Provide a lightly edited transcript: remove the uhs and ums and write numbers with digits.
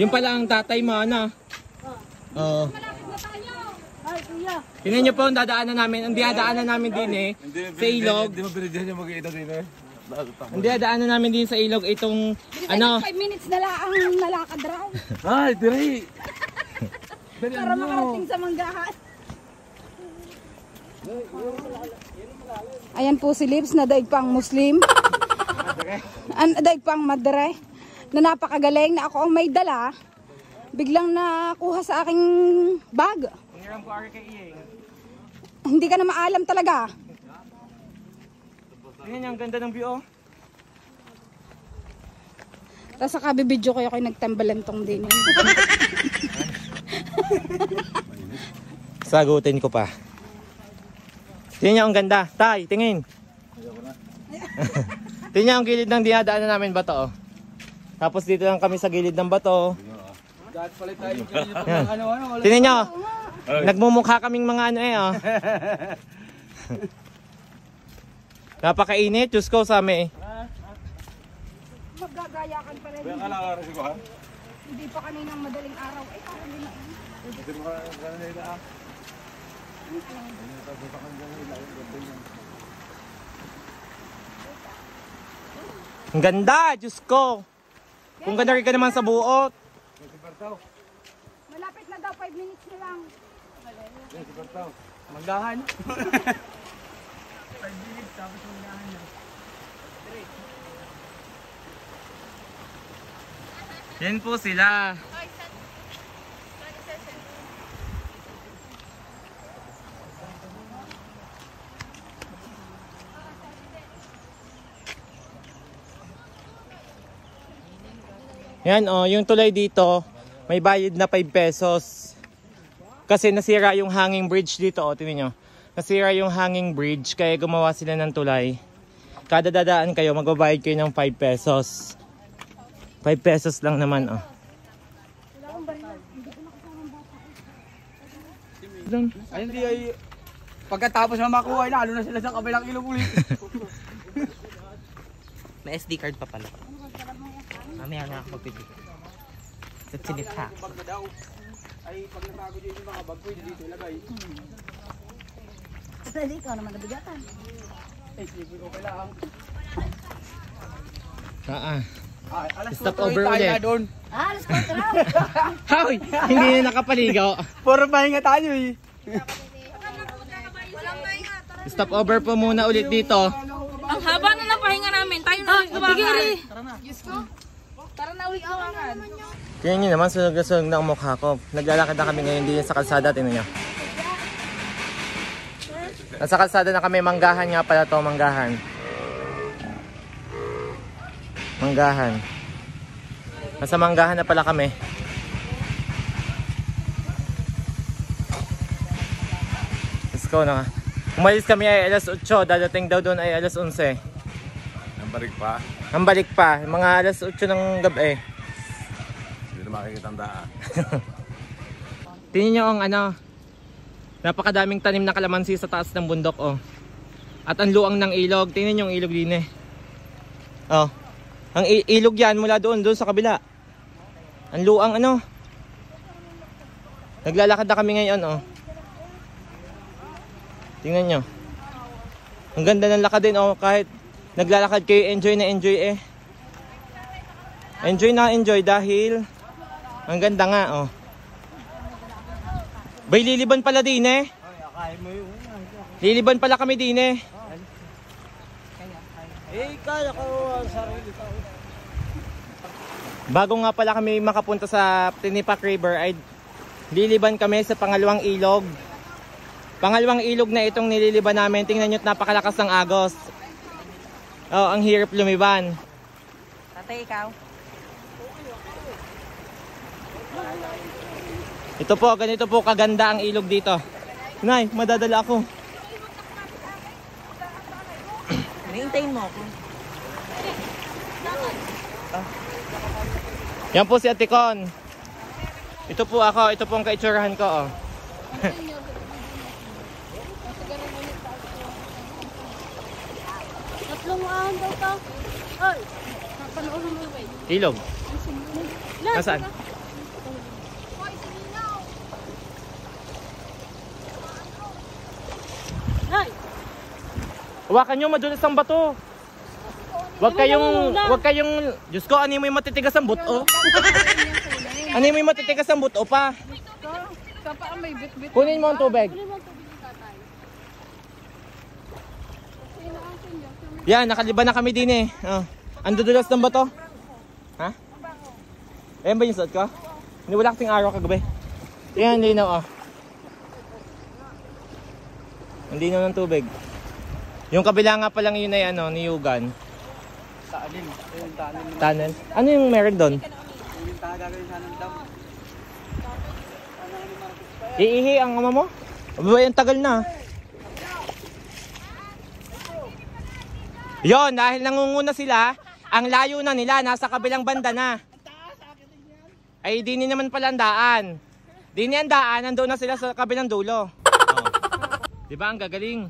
Yung pala ang tatay mo, ano? Oo. Ay, kuya. Tingnan nyo po ang dadaanan namin. Ang dadaanan namin din eh. Sa ilog. Hindi mo binigyan yung mag-iita din eh. Ang dadaanan namin din sa ilog itong ano. 5 minutes na lang ang nalakad raw. Ay, diri! Para makarating sa manggahan. Ayan po si Lips na daig pang Muslim. Daig pang Madre. Na napakagaling na ako ang may dala. Biglang nakuha sa aking bag. Hindi ka na maalam talaga. Tingnan nyo, ang ganda ng view oh. Tapos saka bibidyo kayo kayo nagtambalantong din. Sagutin ko pa. Tingnan nyo, ang ganda. Tay, tingin. Tingnan nyo ang gilid ng dinadaanan namin bato oh. Tapos dito lang kami sa gilid ng bato. Tingnan nyo. Nagmumukha kaming mga ano eh oh. Napakainit, Diyos ko sa amin eh. Magagayakan pa rin. Hindi pa kaninang madaling araw. Ay, parang din na. Ang ganda, Diyos ko. Kung ganda rin ka naman sa buot. Malapit na daw, 5 minutes na lang. Magdahan. 5 minutes, tapos magdahan na. Yan po sila. Yan oh, yung tulay dito, may bayad na 5 pesos. Kasi nasira yung hanging bridge dito oh, tingnan nyo. Nasira yung hanging bridge kaya gumawa sila ng tulay. Kada dadaan kayo, magbabayad kayo ng 5 pesos. 5 pesos lang naman oh. Ay, hindi ay... Pagkatapos na makuha na, ano na sila sa kabilang ilog ulit. May SD card pa pala. Mamaya nga ako magpipigil. Sa sinipha. Ay, pag natago dito yung mga bag ko, dito ilagay. Kasi ikaw naman nabigatan. Ay, sige, okay lang. Stop over ulit. Alas ko raw. Hoy! Hindi na nakapaligaw. Puro pahinga tayo eh. Stop over po muna ulit dito. Ang haba na napahinga namin. Tayo na ulit lumakad. Diyos ko. Tara na ulit lumakad. Tingnan nyo naman, sunog na sunog na ang mukha ko. Naglalakad na kami ngayon din sa kalsada. Tingnan nyo. Nasa kalsada na kami. Manggahan nga pala to. Manggahan. Manggahan. Nasa Manggahan na pala kami. Let's go na. Umalis kami ay alas 8. Dadating daw doon ay alas 11. Ang balik pa. Ang balik pa. Mga alas 8 ng gabi. Hindi na makikita ang daan. Tingnan nyo ang ano. Napakadaming tanim na kalamansi sa taas ng bundok oh. At ang luang ng ilog. Tingnan nyo ang ilog din eh. Oh. Ang ilog yan mula doon sa kabila. Ang luang ano. Naglalakad na kami ngayon oh. Tingnan nyo. Ang ganda ng lakad din oh. Kahit naglalakad kayo, enjoy na enjoy eh. Enjoy na enjoy dahil ang ganda nga oh. Bay, liliban pala din eh. Liliban pala kami din eh. Kaya ko sarili ko. Bago nga pala kami makapunta sa Tinipak River ay liliban kami sa pangalawang ilog. Pangalawang ilog na itong nililiban namin. Tingnan nyo at napakalakas ng agos. Oh, ang hirap lumiban. Tatay, ikaw. Ito po, ganito po kaganda ang ilog dito. Nay, madadala ako. Hintayin mo ako. Yan po si Ate Con. Ito po ako, ito po ang kaitsurahan ko oh. Tatlong ahon daw ka. Ay, panoorin mo ba? Ilog. Nasaan? Hawakan nyo, madulas ang bato. Huwag kayong, Diyos ko, ano mo yung matitigas ang buto? Ano mo yung matitigas ang buto pa? Kunin mo ang tubig. Yan, nakaliban na kami din eh. Oh. Ang dudulas ng bato. Ha? Ayan ba yung suot ko? Hindi, wala kasing araw kagabi. Yan, linaw oh. Hindi na ng tubig. Yung kabila nga pa lang yun ay ano, niyugan. Tanin. Ayun, tanin. Tunnel. Ano yung meron doon? Yung gagawin sana ng dam. Iihi ang ama mo? Abay, ang tagal na. Yon, dahil nangunguna sila, ang layo na nila, nasa kabilang banda na. Ay, di ni naman pala ang daan. Di ni ang daan, nandun na sila sa kabilang dulo. Oh. Diba, ang gagaling.